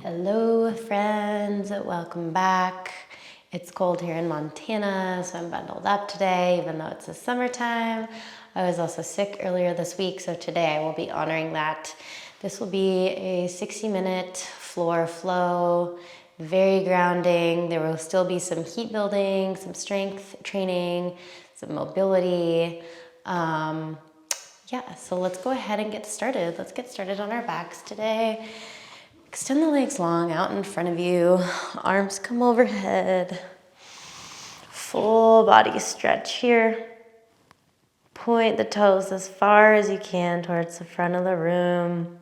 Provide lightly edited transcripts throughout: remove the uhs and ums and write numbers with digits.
Hello friends, welcome back. It's cold here in Montana, so I'm bundled up today, even though it's the summertime. I was also sick earlier this week, so today I will be honoring that. This will be a 60-minute floor flow, very grounding. There will still be some heat building, some strength training, some mobility. So let's go ahead and get started. Let's get started on our backs today. Extend the legs long out in front of you. Arms come overhead. Full body stretch here. Point the toes as far as you can towards the front of the room.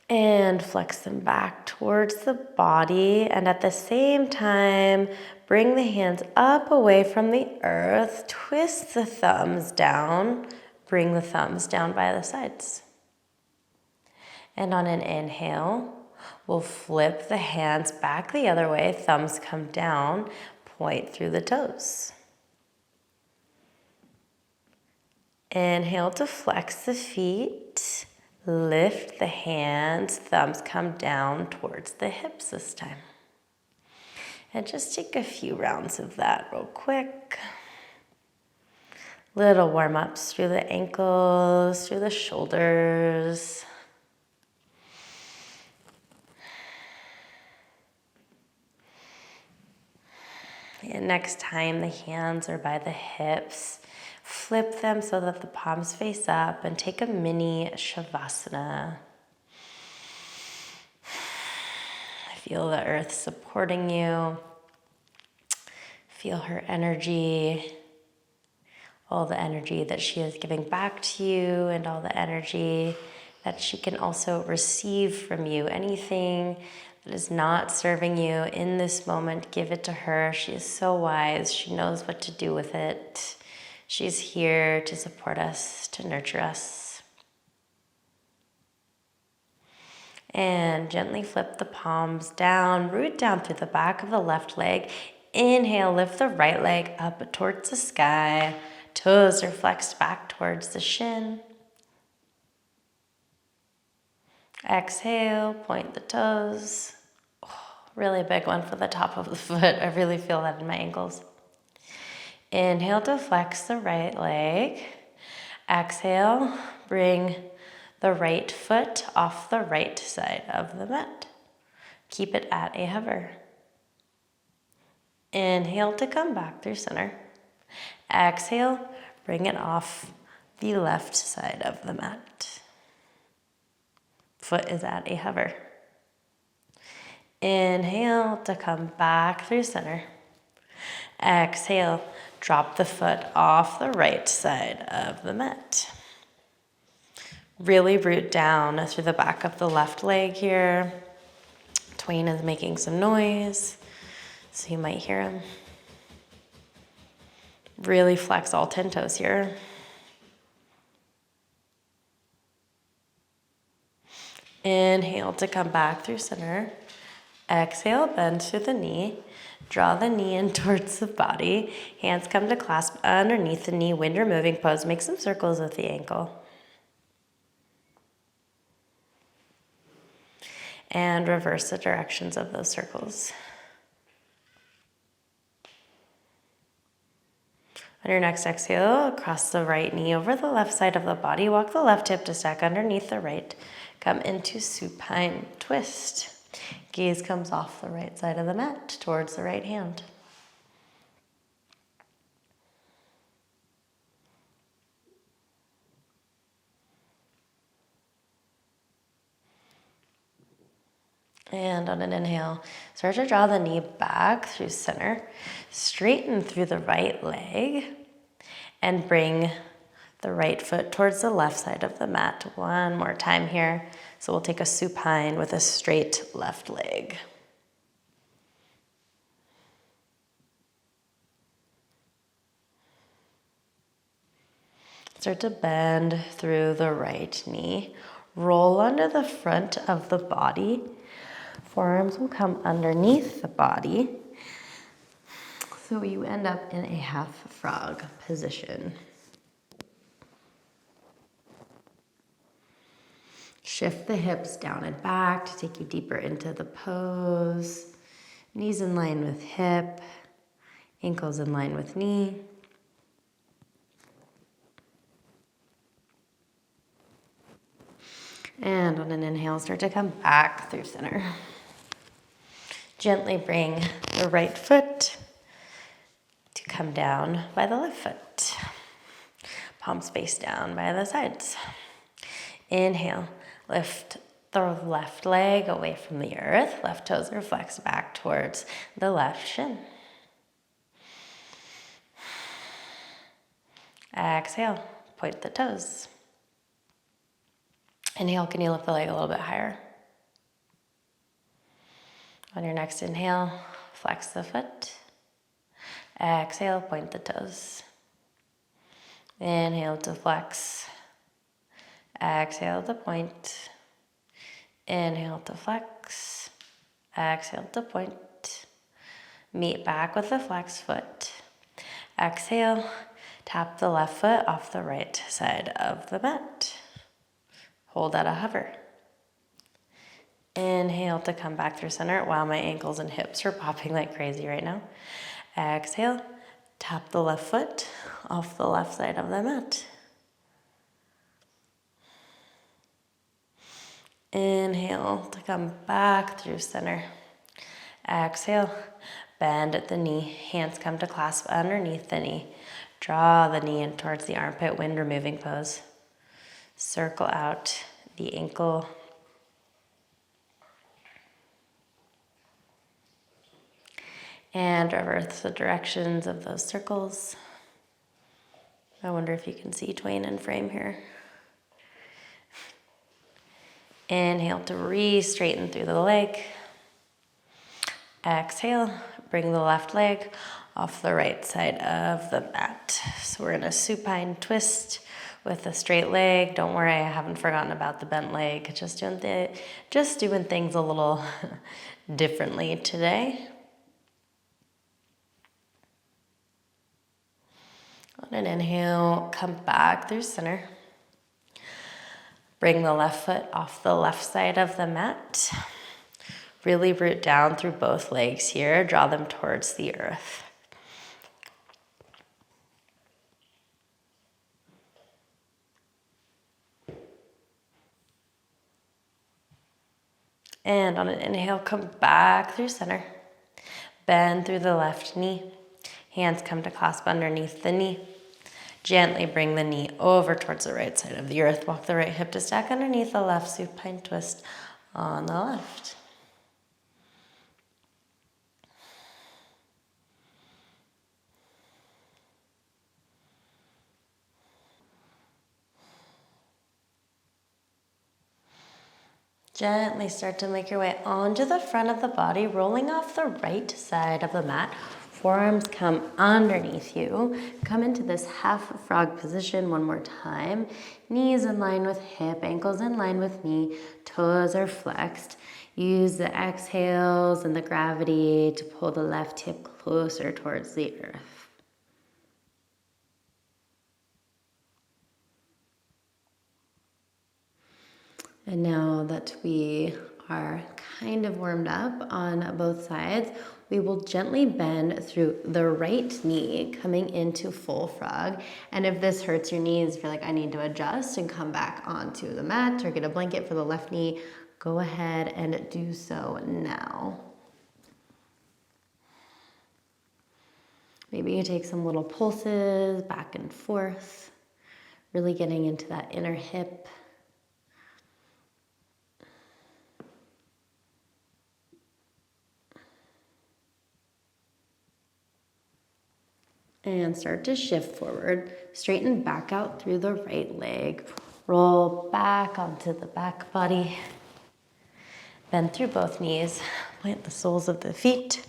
And flex them back towards the body. And at the same time, bring the hands up away from the earth. Twist the thumbs down. Bring the thumbs down by the sides. And on an inhale, we'll flip the hands back the other way. Thumbs come down, point through the toes. Inhale to flex the feet. Lift the hands, thumbs come down towards the hips this time. And just take a few rounds of that real quick. Little warm-ups through the ankles, through the shoulders. And next time the hands are by the hips, flip them so that the palms face up and take a mini Savasana. Feel the earth supporting you. Feel her energy, all the energy that she is giving back to you and all the energy that she can also receive from you. Anything that is not serving you in this moment, give it to her. She is so wise. She knows what to do with it. She's here to support us, to nurture us. And gently flip the palms down, root down through the back of the left leg. Inhale, lift the right leg up towards the sky. Toes are flexed back towards the shin. Exhale, point the toes. Oh, really big one for the top of the foot. I really feel that in my ankles. Inhale to flex the right leg. Exhale, bring the right foot off the right side of the mat. Keep it at a hover. Inhale to come back through center. Exhale, bring it off the left side of the mat. Foot is at a hover. Inhale to come back through center. Exhale, drop the foot off the right side of the mat. Really root down through the back of the left leg here. Twain is making some noise, so you might hear him. Really flex all 10 toes here. Inhale to come back through center. Exhale, bend through the knee. Draw the knee in towards the body. Hands come to clasp underneath the knee. Wind removing pose. Make some circles with the ankle. And reverse the directions of those circles. On your next exhale, cross the right knee over the left side of the body. Walk the left hip to stack underneath the right. Come into supine twist. Gaze comes off the right side of the mat towards the right hand. And on an inhale, start to draw the knee back through center. Straighten through the right leg and bring the right foot towards the left side of the mat. One more time here. So we'll take a supine with a straight left leg. Start to bend through the right knee. Roll under the front of the body. Forearms will come underneath the body. So you end up in a half frog position. Shift the hips down and back to take you deeper into the pose. Knees in line with hip, ankles in line with knee. And on an inhale, start to come back through center. Gently bring the right foot to come down by the left foot. Palms face down by the sides. Inhale, lift the left leg away from the earth. Left toes are flexed back towards the left shin. Exhale, point the toes. Inhale, can you lift the leg a little bit higher? On your next inhale, flex the foot. Exhale, point the toes. Inhale to flex. Exhale to point. Inhale to flex. Exhale to point. Meet back with the flexed foot. Exhale, tap the left foot off the right side of the mat. Hold at a hover. Inhale to come back through center. Wow, my ankles and hips are popping like crazy right now. Exhale, tap the left foot off the left side of the mat. Inhale to come back through center. Exhale, bend at the knee. Hands come to clasp underneath the knee. Draw the knee in towards the armpit, wind removing pose. Circle out the ankle. And reverse the directions of those circles. I wonder if you can see Twain in frame here. Inhale to re-straighten through the leg. Exhale, bring the left leg off the right side of the mat. So we're in a supine twist with a straight leg. Don't worry, I haven't forgotten about the bent leg. Just doing things a little differently today. On an inhale, come back through center. Bring the left foot off the left side of the mat. Really root down through both legs here. Draw them towards the earth. And on an inhale, come back through center. Bend through the left knee. Hands come to clasp underneath the knee. Gently bring the knee over towards the right side of the earth. Walk the right hip to stack underneath the left supine twist on the left. Gently start to make your way onto the front of the body, rolling off the right side of the mat. Forearms come underneath you. Come into this half frog position one more time. Knees in line with hip, ankles in line with knee, toes are flexed. Use the exhales and the gravity to pull the left hip closer towards the earth. And now that we are kind of warmed up on both sides, we will gently bend through the right knee, coming into full frog. And if this hurts your knees, if you're like, I need to adjust and come back onto the mat or get a blanket for the left knee, go ahead and do so now. Maybe you take some little pulses back and forth, really getting into that inner hip. And start to shift forward. Straighten back out through the right leg. Roll back onto the back body. Bend through both knees. Plant the soles of the feet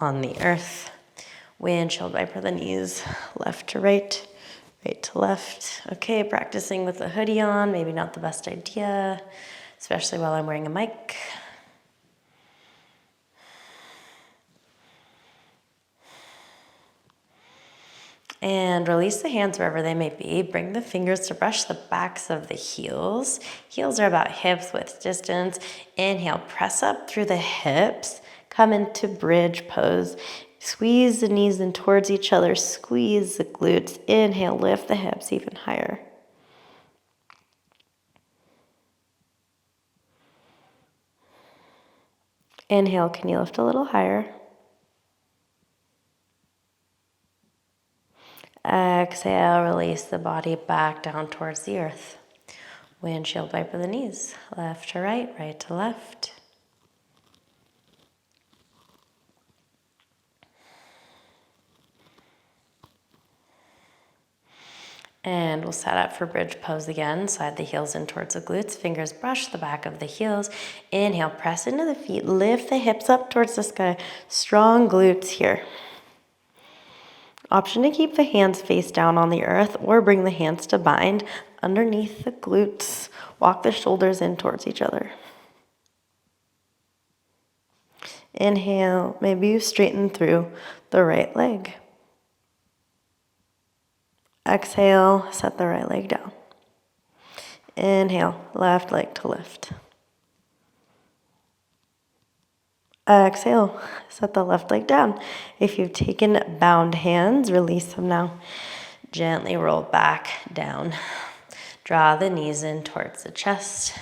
on the earth. Windshield wiper the knees, left to right, right to left. Okay, practicing with a hoodie on, maybe not the best idea, especially while I'm wearing a mic. And release the hands wherever they may be. Bring the fingers to brush the backs of the heels. Heels are about hips width distance. Inhale, press up through the hips. Come into bridge pose. Squeeze the knees in towards each other. Squeeze the glutes. Inhale, lift the hips even higher. Inhale, can you lift a little higher? Exhale, release the body back down towards the earth. Windshield wiper the knees, left to right, right to left. And we'll set up for bridge pose again. Slide the heels in towards the glutes. Fingers brush the back of the heels. Inhale, press into the feet. Lift the hips up towards the sky. Strong glutes here. Option to keep the hands face down on the earth or bring the hands to bind underneath the glutes. Walk the shoulders in towards each other. Inhale, maybe you straighten through the right leg. Exhale, set the right leg down. Inhale, left leg to lift. Exhale, set the left leg down. If you've taken bound hands, release them now. Gently roll back down. Draw the knees in towards the chest.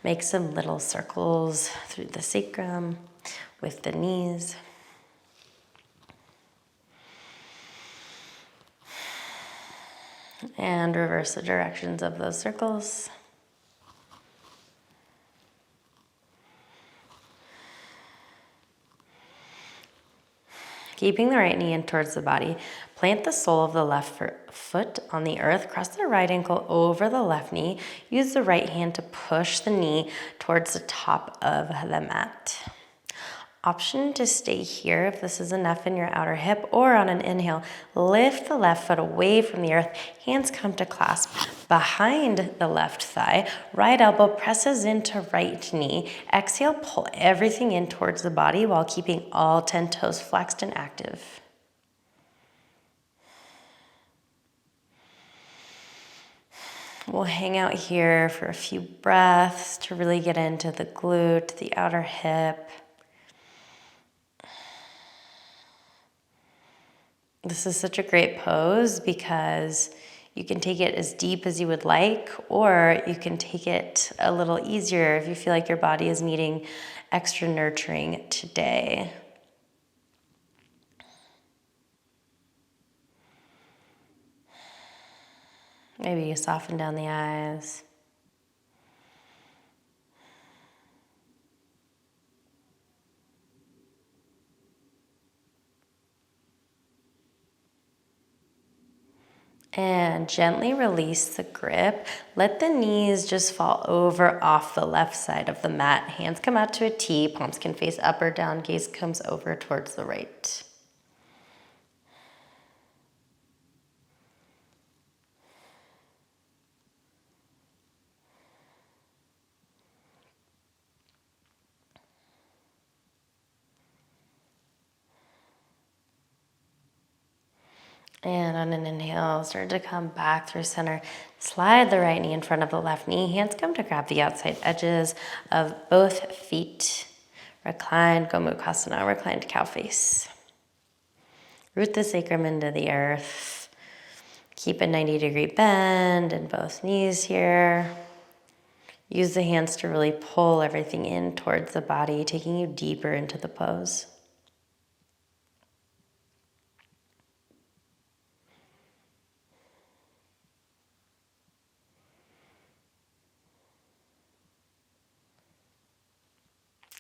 Make some little circles through the sacrum with the knees. And reverse the directions of those circles. Keeping the right knee in towards the body, plant the sole of the left foot on the earth, cross the right ankle over the left knee. Use the right hand to push the knee towards the top of the mat. Option to stay here if this is enough in your outer hip, or on an inhale, lift the left foot away from the earth. Hands come to clasp behind the left thigh. Right elbow presses into right knee. Exhale, pull everything in towards the body while keeping all 10 toes flexed and active. We'll hang out here for a few breaths to really get into the glute, the outer hip. This is such a great pose because you can take it as deep as you would like, or you can take it a little easier if you feel like your body is needing extra nurturing today. Maybe you soften down the eyes. And gently release the grip. Let the knees just fall over off the left side of the mat. Hands come out to a T, palms can face up or down, gaze comes over towards the right. And on an inhale, start to come back through center. Slide the right knee in front of the left knee. Hands come to grab the outside edges of both feet. Reclined Gomukhasana, reclined cow face. Root the sacrum into the earth. Keep a 90-degree bend in both knees here. Use the hands to really pull everything in towards the body, taking you deeper into the pose.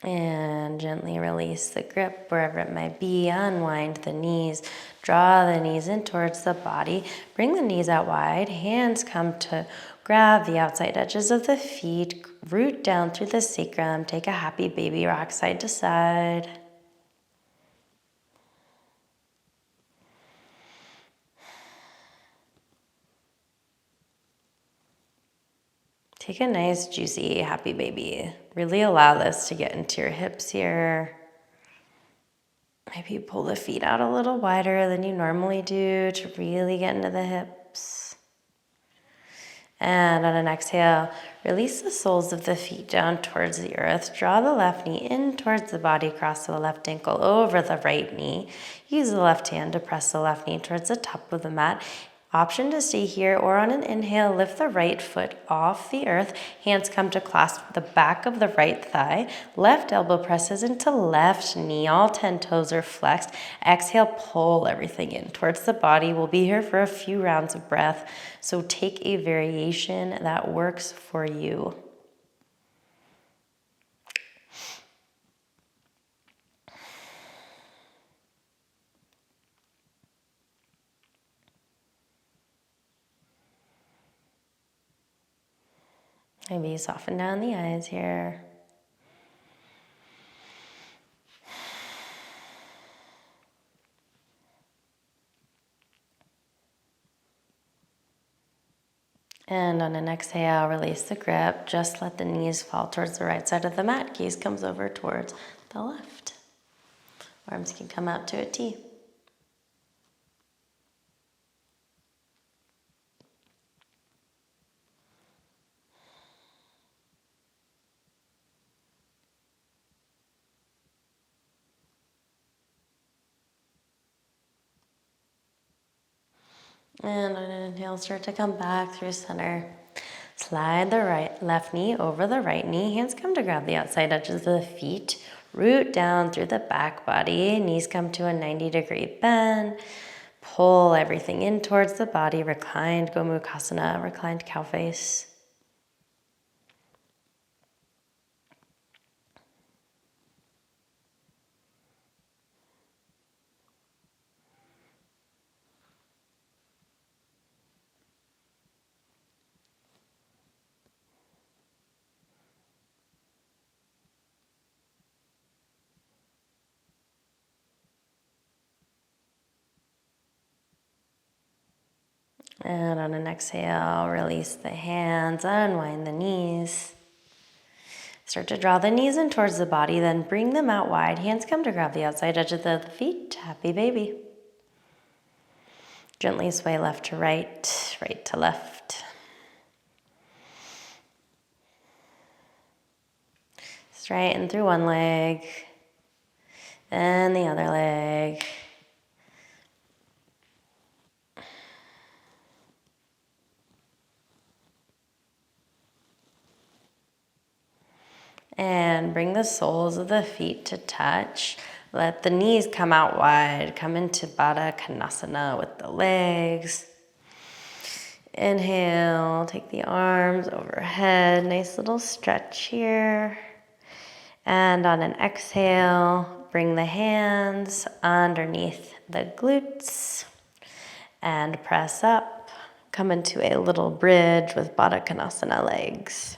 And gently release the grip wherever it might be. Unwind the knees. Draw the knees in towards the body. Bring the knees out wide. Hands come to grab the outside edges of the feet. Root down through the sacrum. Take a happy baby rock side to side. Take a nice, juicy, happy baby. Really allow this to get into your hips here. Maybe pull the feet out a little wider than you normally do to really get into the hips. And on an exhale, release the soles of the feet down towards the earth. Draw the left knee in towards the body, cross the left ankle over the right knee. Use the left hand to press the left knee towards the top of the mat. Option to stay here, or on an inhale, lift the right foot off the earth. Hands come to clasp the back of the right thigh. Left elbow presses into left knee. All 10 toes are flexed. Exhale, pull everything in towards the body. We'll be here for a few rounds of breath, so take a variation that works for you. Maybe soften down the eyes here. And on an exhale, release the grip. Just let the knees fall towards the right side of the mat. Gaze comes over towards the left. Arms can come out to a T. And on an inhale, start to come back through center. Slide the left knee over the right knee. Hands come to grab the outside edges of the feet. Root down through the back body. Knees come to a 90-degree bend. Pull everything in towards the body. Reclined Gomukhasana, reclined cow face. And on an exhale, release the hands, unwind the knees. Start to draw the knees in towards the body, then bring them out wide. Hands come to grab the outside edge of the feet. Happy baby. Gently sway left to right, right to left. Straighten through one leg, and the other leg. And bring the soles of the feet to touch. Let the knees come out wide. Come into Baddha Konasana with the legs. Inhale, take the arms overhead. Nice little stretch here. And on an exhale, bring the hands underneath the glutes and press up. Come into a little bridge with Baddha Konasana legs.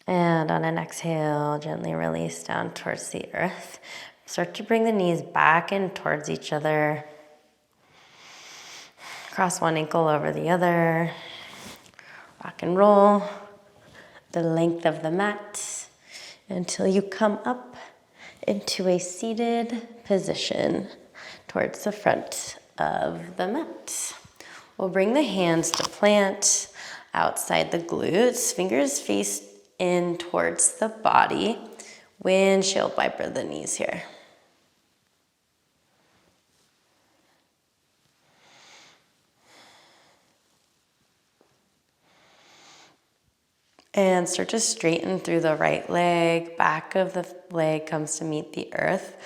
And on an exhale, gently release down towards the earth. Start to bring the knees back in towards each other. Cross one ankle over the other. Rock and roll the length of the mat until you come up into a seated position towards the front of the mat. We'll bring the hands to plant outside the glutes. Fingers face in towards the body. Windshield wiper the knees here. And start to straighten through the right leg. Back of the leg comes to meet the earth.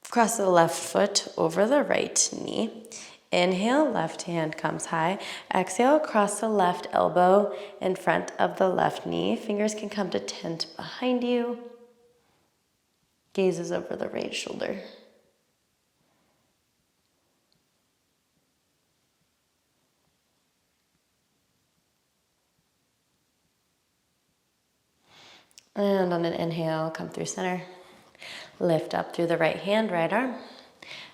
Cross the left foot over the right knee. Inhale, left hand comes high. Exhale, cross the left elbow in front of the left knee. Fingers can come to tent behind you. Gazes over the right shoulder. And on an inhale, come through center. Lift up through the right hand, right arm.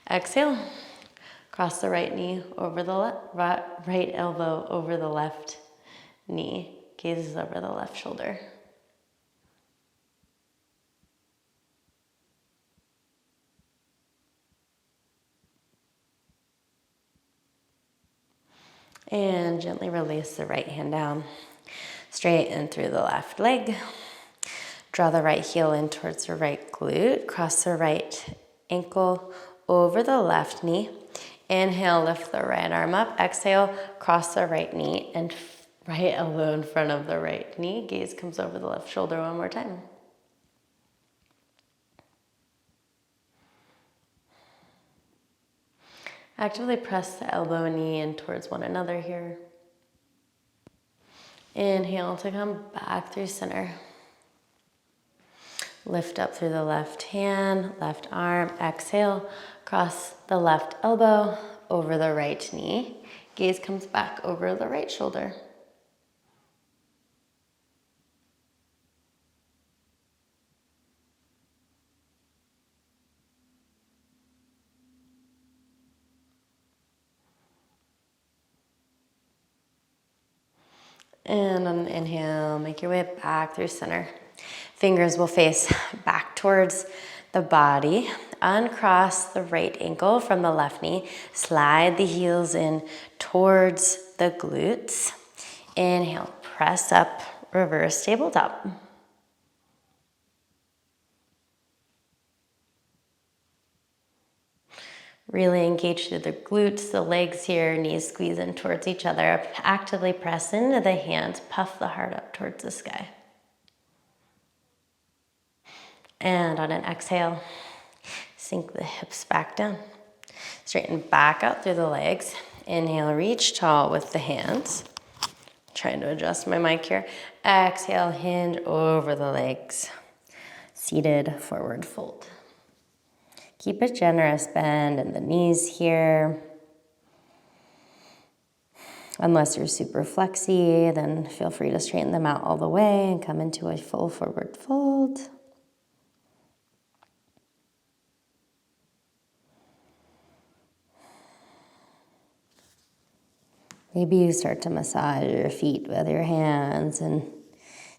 Exhale. Cross the right knee over the right elbow over the left knee. Gazes over the left shoulder. And gently release the right hand down. Straighten through the left leg. Draw the right heel in towards the right glute. Cross the right ankle over the left knee. Inhale, lift the right arm up. Exhale, cross the right knee and right elbow in front of the right knee. Gaze comes over the left shoulder one more time. Actively press the elbow and knee in towards one another here. Inhale to come back through center. Lift up through the left hand, left arm. Exhale, cross the left elbow over the right knee. Gaze comes back over the right shoulder. And on an inhale, make your way back through center. Fingers will face back towards the body. Uncross the right ankle from the left knee. Slide the heels in towards the glutes. Inhale, press up, reverse tabletop. Really engage through the glutes, the legs here, knees squeeze in towards each other. Actively press into the hands, puff the heart up towards the sky. And on an exhale, sink the hips back down. Straighten back out through the legs. Inhale, reach tall with the hands. Trying to adjust my mic here. Exhale, hinge over the legs. Seated forward fold. Keep a generous bend in the knees here. Unless you're super flexy, then feel free to straighten them out all the way and come into a full forward fold. Maybe you start to massage your feet with your hands and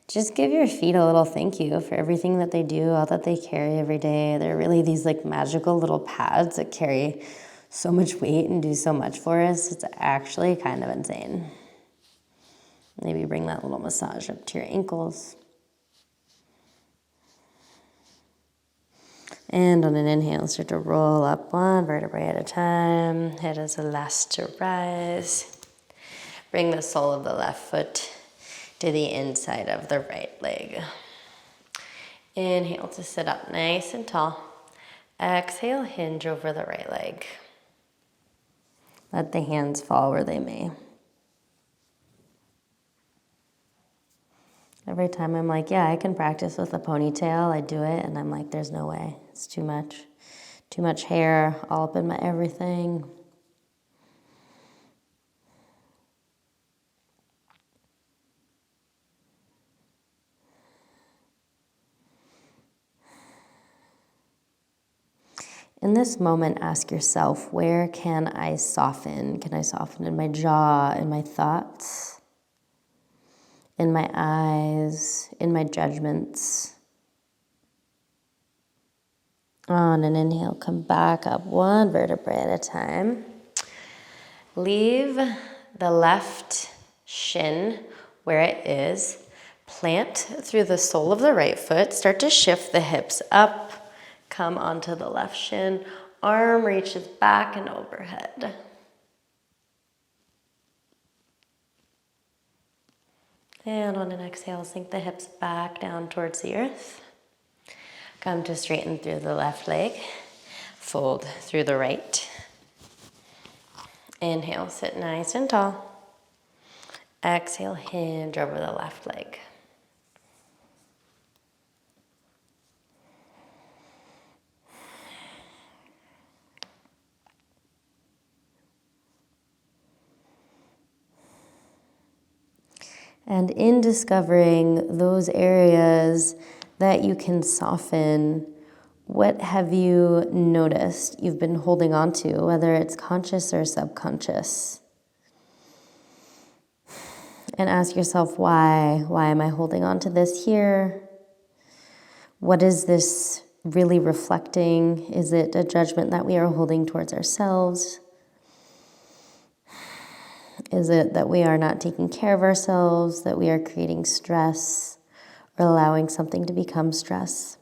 just give your feet a little thank you for everything that they do, all that they carry every day. They're really these like magical little pads that carry so much weight and do so much for us. It's actually kind of insane. Maybe bring that little massage up to your ankles. And on an inhale, start to roll up one vertebrae at a time. Head as the last to rise. Bring the sole of the left foot to the inside of the right leg. Inhale to sit up nice and tall. Exhale, hinge over the right leg. Let the hands fall where they may. Every time I'm like, yeah, I can practice with a ponytail, I do it, and I'm like, there's no way. It's too much. Too much hair all up in my everything. In this moment, ask yourself, where can I soften? Can I soften in my jaw, in my thoughts, in my eyes, in my judgments? On an inhale, come back up one vertebrae at a time. Leave the left shin where it is. Plant through the sole of the right foot. Start to shift the hips up. Come onto the left shin. Arm reaches back and overhead. And on an exhale, sink the hips back down towards the earth. Come to straighten through the left leg. Fold through the right. Inhale, sit nice and tall. Exhale, hinge over the left leg. And in discovering those areas that you can soften, what have you noticed you've been holding on to, whether it's conscious or subconscious? And ask yourself, why? Why am I holding on to this here? What is this really reflecting? Is it a judgment that we are holding towards ourselves? Is it that we are not taking care of ourselves, that we are creating stress or allowing something to become stress?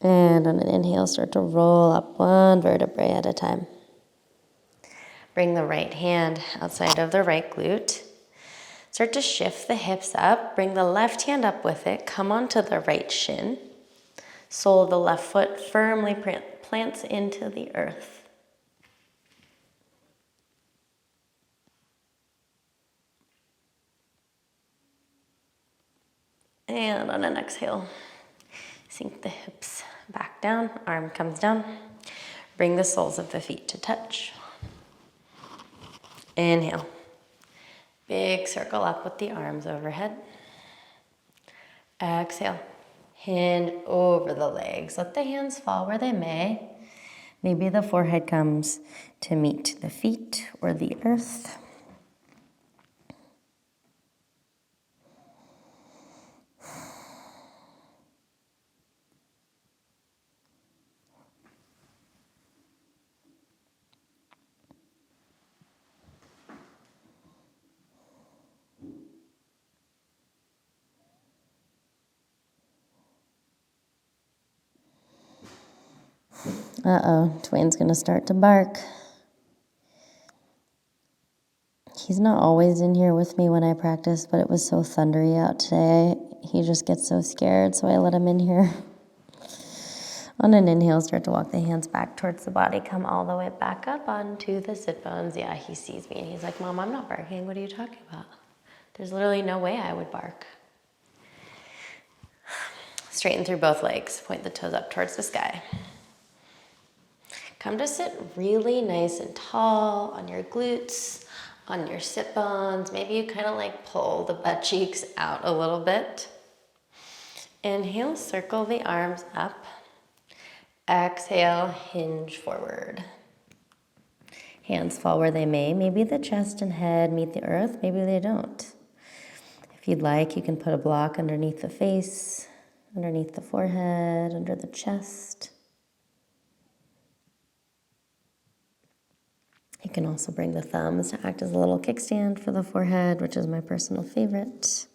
And on an inhale, start to roll up one vertebrae at a time. Bring the right hand outside of the right glute. Start to shift the hips up. Bring the left hand up with it. Come onto the right shin. Sole of the left foot firmly plants into the earth. And on an exhale, sink the hips back down, arm comes down. Bring the soles of the feet to touch. Inhale. Big circle up with the arms overhead. Exhale. Hand over the legs. Let the hands fall where they may. Maybe the forehead comes to meet the feet or the earth. Uh-oh, Twain's gonna start to bark. He's not always in here with me when I practice, but it was so thundery out today. He just gets so scared, so I let him in here. On an inhale, start to walk the hands back towards the body. Come all the way back up onto the sit bones. Yeah, he sees me and he's like, Mom, I'm not barking. What are you talking about? There's literally no way I would bark. Straighten through both legs. Point the toes up towards the sky. Come to sit really nice and tall on your glutes, on your sit bones. Maybe you kind of like pull the butt cheeks out a little bit. Inhale, circle the arms up. Exhale, hinge forward. Hands fall where they may. Maybe the chest and head meet the earth, maybe they don't. If you'd like, you can put a block underneath the face, underneath the forehead, under the chest. You can also bring the thumbs to act as a little kickstand for the forehead, which is my personal favorite.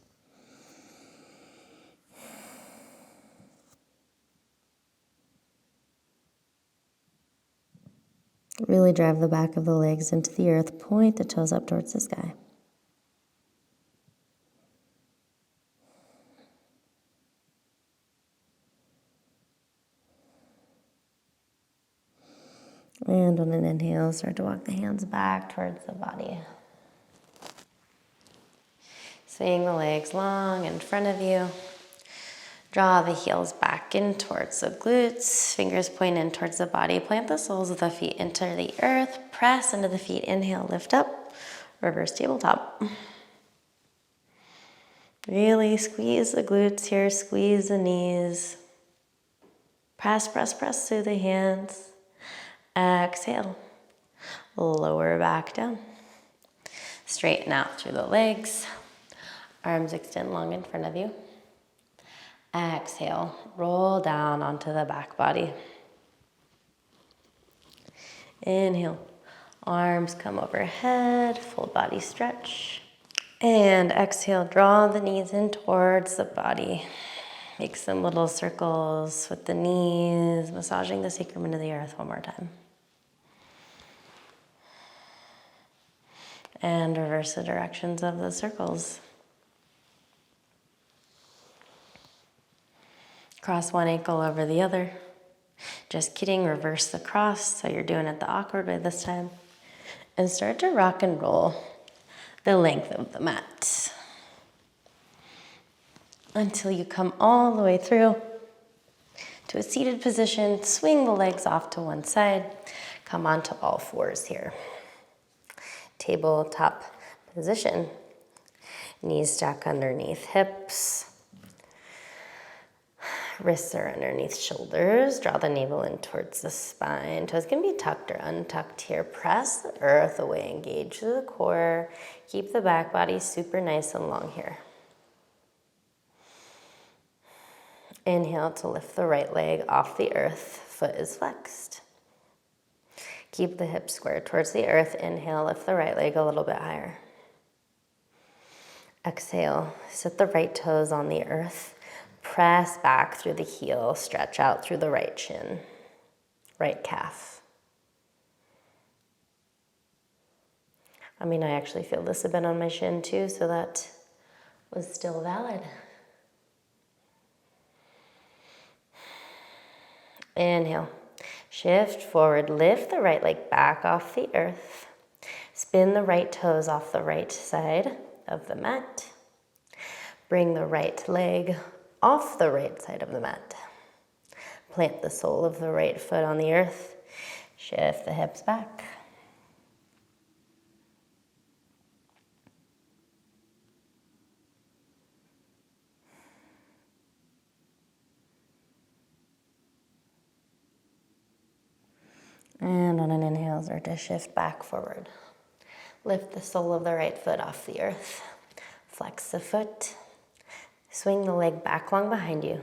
Really drive the back of the legs into the earth. Point the toes up towards the sky. And on an inhale, start to walk the hands back towards the body. Swing the legs long in front of you. Draw the heels back in towards the glutes. Fingers point in towards the body. Plant the soles of the feet into the earth. Press into the feet. Inhale, lift up. Reverse tabletop. Really squeeze the glutes here. Squeeze the knees. Press, press, press through the hands. Exhale. Lower back down. Straighten out through the legs. Arms extend long in front of you. Exhale. Roll down onto the back body. Inhale. Arms come overhead. Full body stretch. And exhale. Draw the knees in towards the body. Make some little circles with the knees, massaging the sacrum into the earth one more time. And reverse the directions of the circles. Cross one ankle over the other. Just kidding, reverse the cross, so you're doing it the awkward way this time. And start to rock and roll the length of the mat until you come all the way through to a seated position. Swing the legs off to one side. Come onto all fours here. Tabletop position. Knees stack underneath hips. Wrists are underneath shoulders. Draw the navel in towards the spine. Toes can be tucked or untucked here. Press the earth away. Engage the core. Keep the back body super nice and long here. Inhale to lift the right leg off the earth. Foot is flexed. Keep the hips square towards the earth. Inhale, lift the right leg a little bit higher. Exhale, sit the right toes on the earth. Press back through the heel, stretch out through the right shin, right calf. I mean, I actually feel this a bit on my shin too, so that was still valid. Inhale, shift forward, lift the right leg back off the earth. Spin the right toes off the right side of the mat. Bring the right leg off the right side of the mat. Plant the sole of the right foot on the earth. Shift the hips back. And on an inhale, start to shift back forward. Lift the sole of the right foot off the earth. Flex the foot. Swing the leg back long behind you.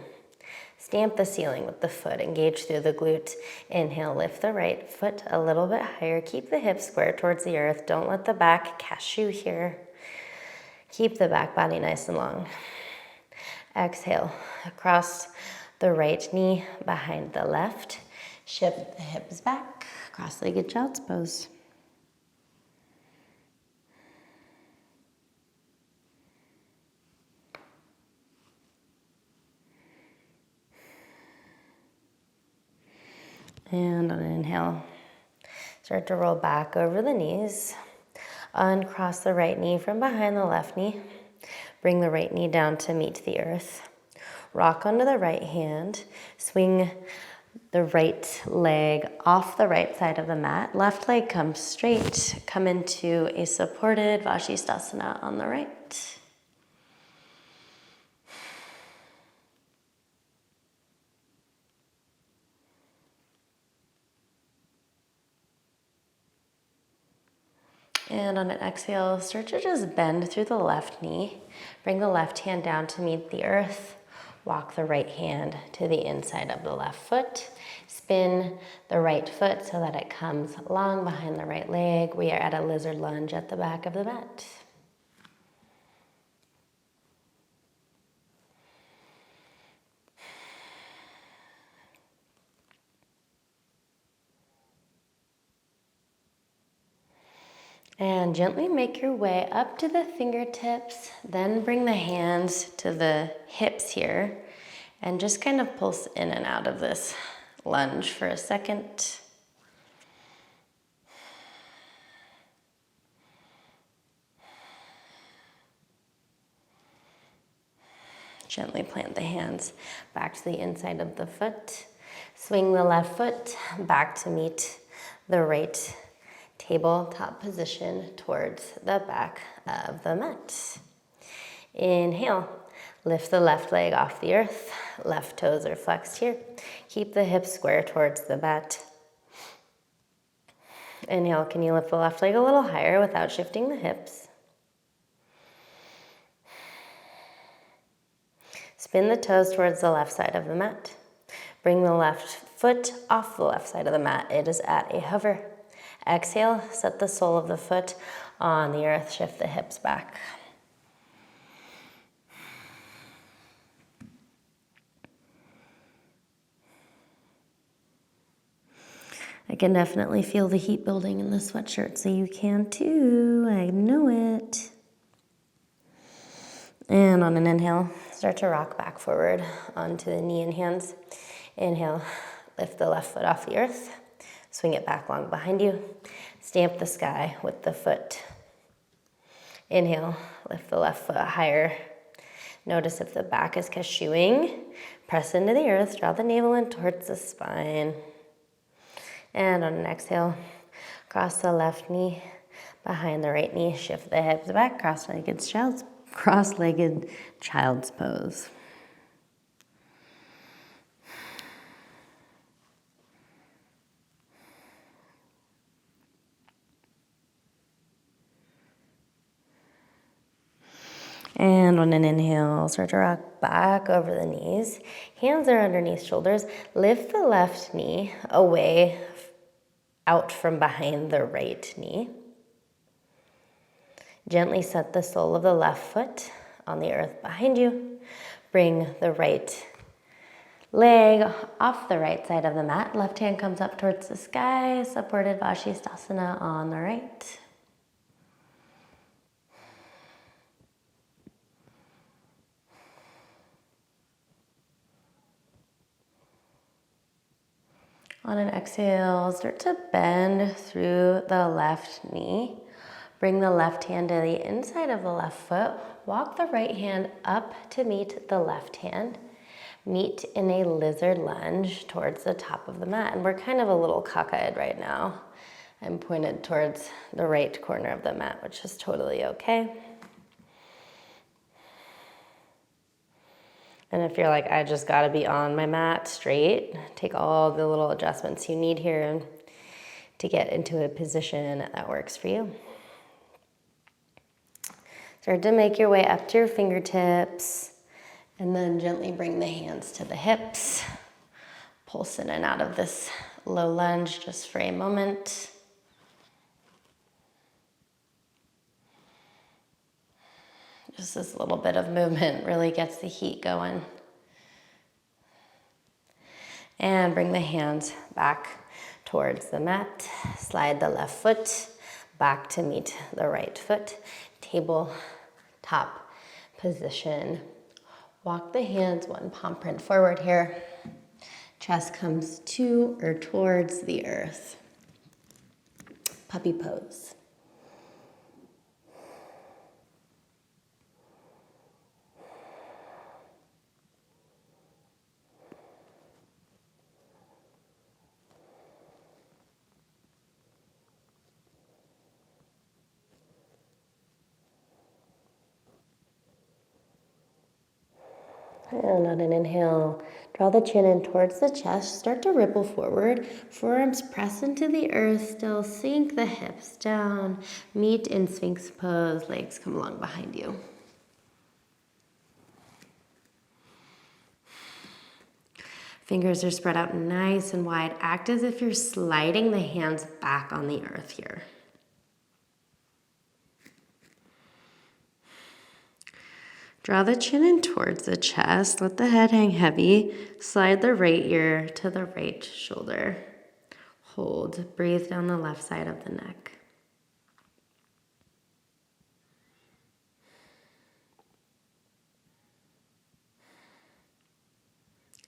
Stamp the ceiling with the foot. Engage through the glute. Inhale, lift the right foot a little bit higher. Keep the hips square towards the earth. Don't let the back cashew here. Keep the back body nice and long. Exhale, across the right knee behind the left. Shift the hips back. Cross-legged child's pose. And on an inhale, start to roll back over the knees. Uncross the right knee from behind the left knee. Bring the right knee down to meet the earth. Rock onto the right hand. Swing the right leg off the right side of the mat. Left leg comes straight. Come into a supported Vashisthasana on the right. And on an exhale, start to just bend through the left knee. Bring the left hand down to meet the earth. Walk the right hand to the inside of the left foot. Spin the right foot so that it comes long behind the right leg. We are at a lizard lunge at the back of the mat. And gently make your way up to the fingertips, then bring the hands to the hips here, and just kind of pulse in and out of this lunge for a second. Gently plant the hands back to the inside of the foot. Swing the left foot back to meet the right tabletop position towards the back of the mat. Inhale, lift the left leg off the earth. Left toes are flexed here. Keep the hips square towards the mat. Inhale, can you lift the left leg a little higher without shifting the hips? Spin the toes towards the left side of the mat. Bring the left foot off the left side of the mat. It is at a hover. Exhale, set the sole of the foot on the earth, shift the hips back. I can definitely feel the heat building in the sweatshirt, so you can too. I know it. And on an inhale, start to rock back forward onto the knee and hands. Inhale, lift the left foot off the earth. Swing it back long behind you. Stamp the sky with the foot. Inhale, lift the left foot higher. Notice if the back is cashewing. Press into the earth, draw the navel in towards the spine. And on an exhale, cross the left knee behind the right knee. Shift the hips back, cross-legged child's pose. And on an inhale, start to rock back over the knees. Hands are underneath shoulders. Lift the left knee away out from behind the right knee. Gently set the sole of the left foot on the earth behind you. Bring the right leg off the right side of the mat. Left hand comes up towards the sky, supported Vashisthasana on the right. On an exhale, start to bend through the left knee. Bring the left hand to the inside of the left foot. Walk the right hand up to meet the left hand. Meet in a lizard lunge towards the top of the mat. And we're kind of a little cockeyed right now. I'm pointed towards the right corner of the mat, which is totally okay. And if you're like, I just gotta be on my mat straight, take all the little adjustments you need here to get into a position that works for you. Start to make your way up to your fingertips, and then gently bring the hands to the hips. Pulse in and out of this low lunge just for a moment. Just this little bit of movement really gets the heat going. And bring the hands back towards the mat. Slide the left foot back to meet the right foot. Table top position. Walk the hands one palm print forward here. Chest comes to or towards the earth. Puppy pose. And on an inhale, draw the chin in towards the chest. Start to ripple forward. Forearms press into the earth. Still sink the hips down. Meet in Sphinx pose. Legs come along behind you. Fingers are spread out nice and wide. Act as if you're sliding the hands back on the earth here. Draw the chin in towards the chest. Let the head hang heavy. Slide the right ear to the right shoulder. Hold. Breathe down the left side of the neck.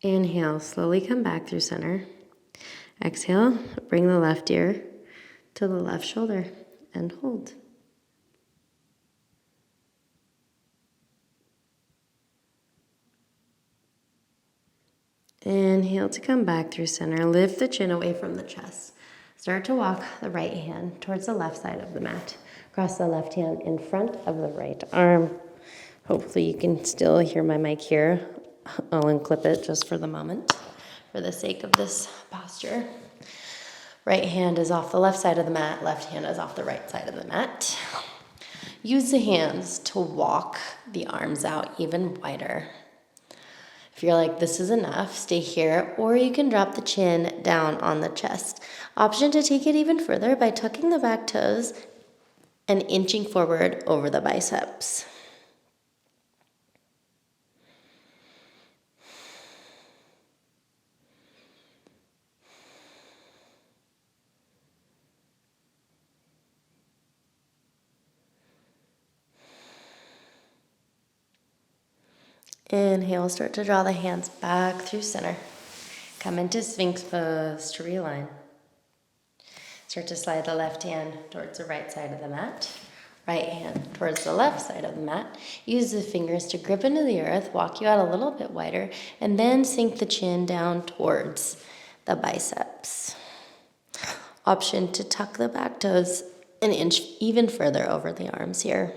Inhale, slowly come back through center. Exhale, bring the left ear to the left shoulder and hold. Inhale to come back through center. Lift the chin away from the chest. Start to walk the right hand towards the left side of the mat. Cross the left hand in front of the right arm. Hopefully you can still hear my mic here. I'll unclip it just for the moment, for the sake of this posture. Right hand is off the left side of the mat. Left hand is off the right side of the mat. Use the hands to walk the arms out even wider. If you're like, this is enough, stay here, or you can drop the chin down on the chest. Option to take it even further by tucking the back toes and inching forward over the biceps. Inhale, start to draw the hands back through center. Come into Sphinx pose to realign. Start to slide the left hand towards the right side of the mat. Right hand towards the left side of the mat. Use the fingers to grip into the earth, walk you out a little bit wider, and then sink the chin down towards the biceps. Option to tuck the back toes and inch even further over the arms here.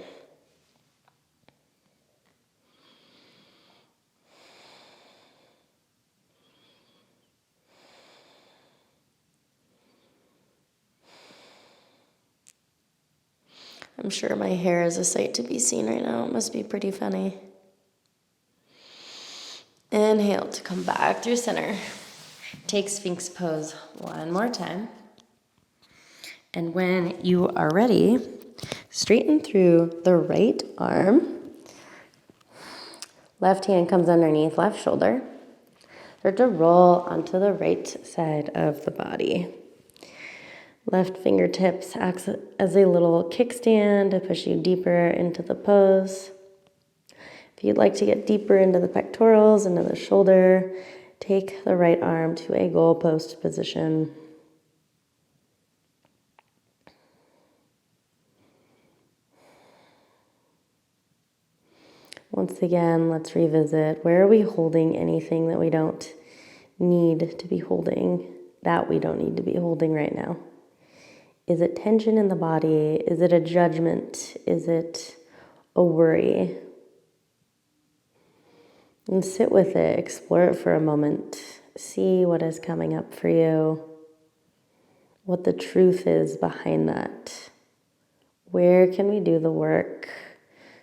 I'm sure my hair is a sight to be seen right now. It must be pretty funny. Inhale to come back through center. Take Sphinx pose one more time. And when you are ready, straighten through the right arm. Left hand comes underneath left shoulder. Start to roll onto the right side of the body. Left fingertips acts as a little kickstand to push you deeper into the pose. If you'd like to get deeper into the pectorals, into the shoulder, take the right arm to a goalpost position. Once again, let's revisit. Where are we holding anything that we don't need to be holding, right now? Is it tension in the body? Is it a judgment? Is it a worry? And sit with it, explore it for a moment. See what is coming up for you, what the truth is behind that. Where can we do the work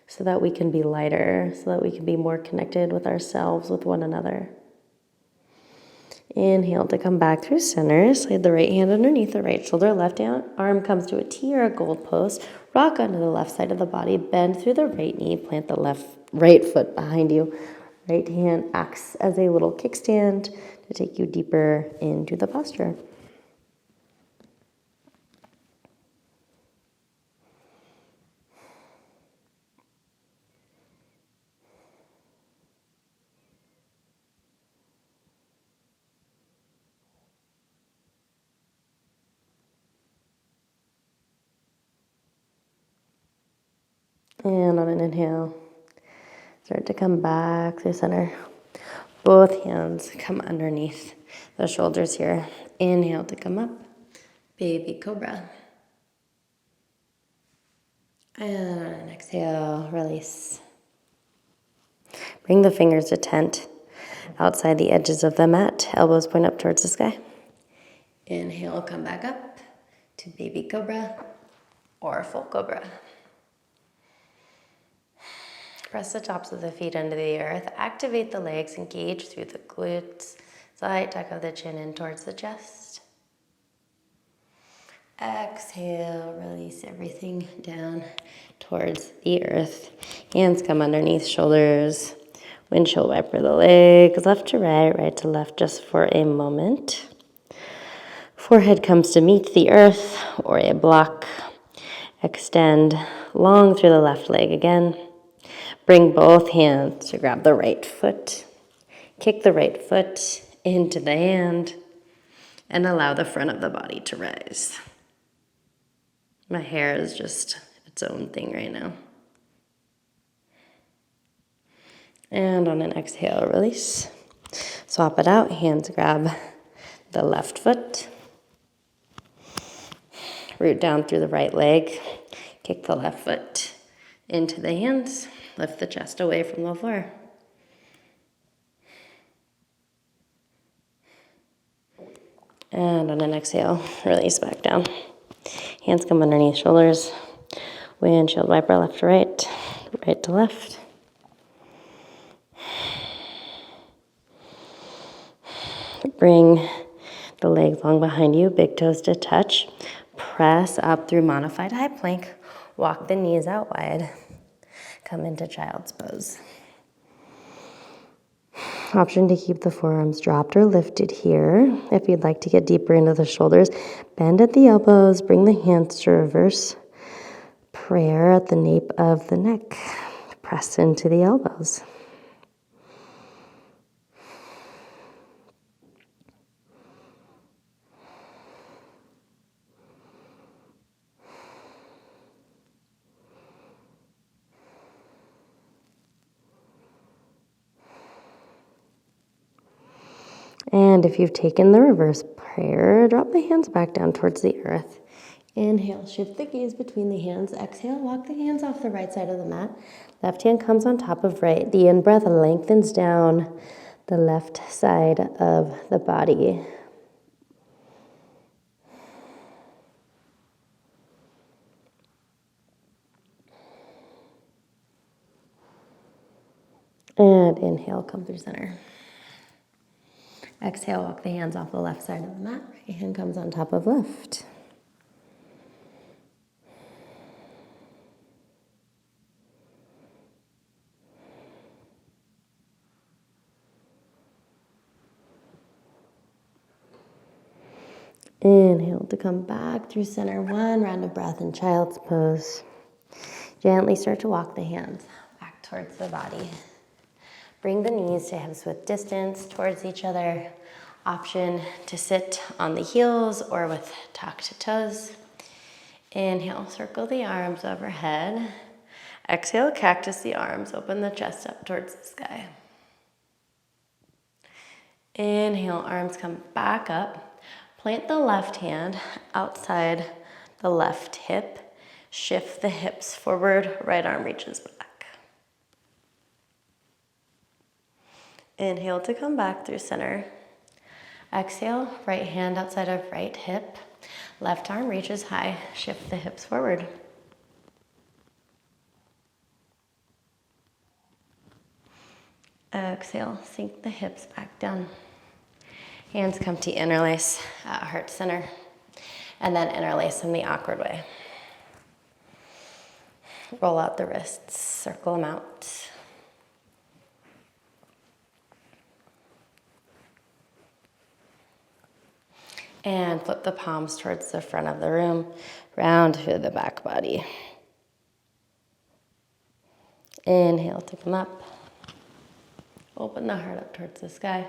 so that we can be lighter, so that we can be more connected with ourselves, with one another? Inhale to come back through center. Slide the right hand underneath the right shoulder. Left arm comes to a T or a goalpost. Rock onto the left side of the body. Bend through the right knee. Plant the right foot behind you. Right hand acts as a little kickstand to take you deeper into the posture. And on an inhale, start to come back through center. Both hands come underneath the shoulders here. Inhale to come up. Baby cobra. And on an exhale, release. Bring the fingers to tent outside the edges of the mat. Elbows point up towards the sky. Inhale, come back up to baby cobra or full cobra. Press the tops of the feet into the earth. Activate the legs. Engage through the glutes. Side tuck of the chin in towards the chest. Exhale, release everything down towards the earth. Hands come underneath shoulders. Windshield wiper the legs, left to right, right to left, just for a moment. Forehead comes to meet the earth or a block. Extend long through the left leg again. Bring both hands to grab the right foot. Kick the right foot into the hand and allow the front of the body to rise. My hair is just its own thing right now. And on an exhale, release. Swap it out. Hands grab the left foot. Root down through the right leg. Kick the left foot into the hands. Lift the chest away from the floor. And on an exhale, release back down. Hands come underneath shoulders. Windshield wiper left to right, right to left. Bring the legs long behind you, big toes to touch. Press up through modified high plank. Walk the knees out wide. Come into child's pose. Option to keep the forearms dropped or lifted here. If you'd like to get deeper into the shoulders, bend at the elbows, bring the hands to reverse prayer at the nape of the neck. Press into the elbows. And if you've taken the reverse prayer, drop the hands back down towards the earth. Inhale, shift the gaze between the hands. Exhale, walk the hands off the right side of the mat. Left hand comes on top of right. The in-breath lengthens down the left side of the body. And inhale, come through center. Exhale, walk the hands off the left side of the mat. Right hand comes on top of left. Inhale to come back through center. One round of breath in child's pose. Gently start to walk the hands back towards the body. Bring the knees to hips width distance towards each other. Option to sit on the heels or with tucked toes. Inhale, circle the arms overhead. Exhale, cactus the arms, open the chest up towards the sky. Inhale, arms come back up. Plant the left hand outside the left hip. Shift the hips forward, right arm reaches back. Inhale to come back through center. Exhale, right hand outside of right hip. Left arm reaches high, shift the hips forward. Exhale, sink the hips back down. Hands come to interlace at heart center, and then interlace in the awkward way. Roll out the wrists, circle them out. And flip the palms towards the front of the room, round through the back body. Inhale to come up. Open the heart up towards the sky.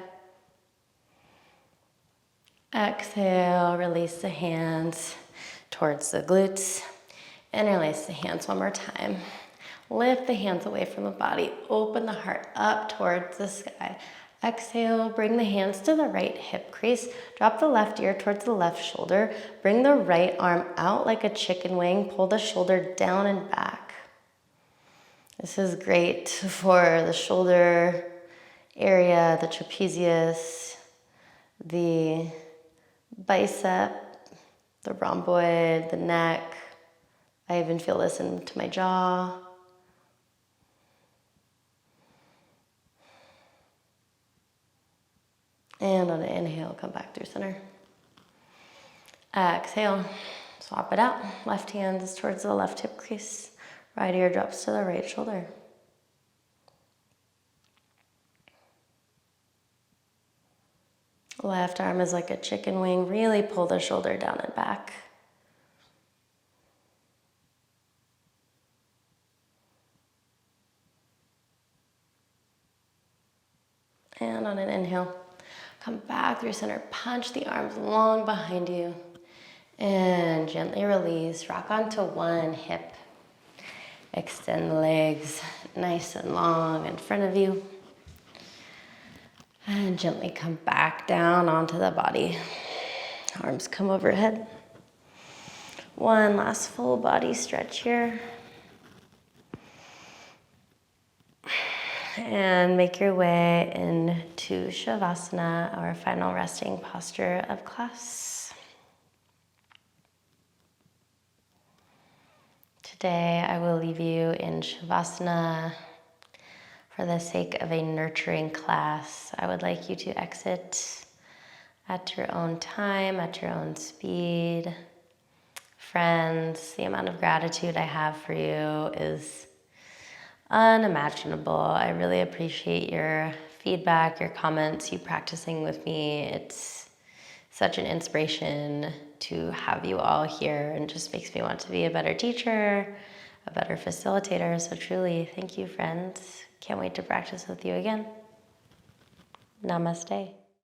Exhale, release the hands towards the glutes. Interlace the hands one more time. Lift the hands away from the body. Open the heart up towards the sky. Exhale, bring the hands to the right hip crease. Drop the left ear towards the left shoulder. Bring the right arm out like a chicken wing. Pull the shoulder down and back. This is great for the shoulder area, the trapezius, the bicep, the rhomboid, the neck. I even feel this into my jaw. And on an inhale, come back through center. Exhale, swap it out. Left hand is towards the left hip crease. Right ear drops to the right shoulder. Left arm is like a chicken wing. Really pull the shoulder down and back. And on an inhale, come back through center. Punch the arms long behind you. And gently release. Rock onto one hip. Extend the legs nice and long in front of you. And gently come back down onto the body. Arms come overhead. One last full body stretch here. And make your way into Savasana, our final resting posture of class. Today I will leave you in Savasana for the sake of a nurturing class. I would like you to exit at your own time, at your own speed. Friends, the amount of gratitude I have for you is unimaginable. I really appreciate your feedback, your comments, you practicing with me. It's such an inspiration to have you all here and just makes me want to be a better teacher, a better facilitator. So truly, thank you, friends. Can't wait to practice with you again. Namaste.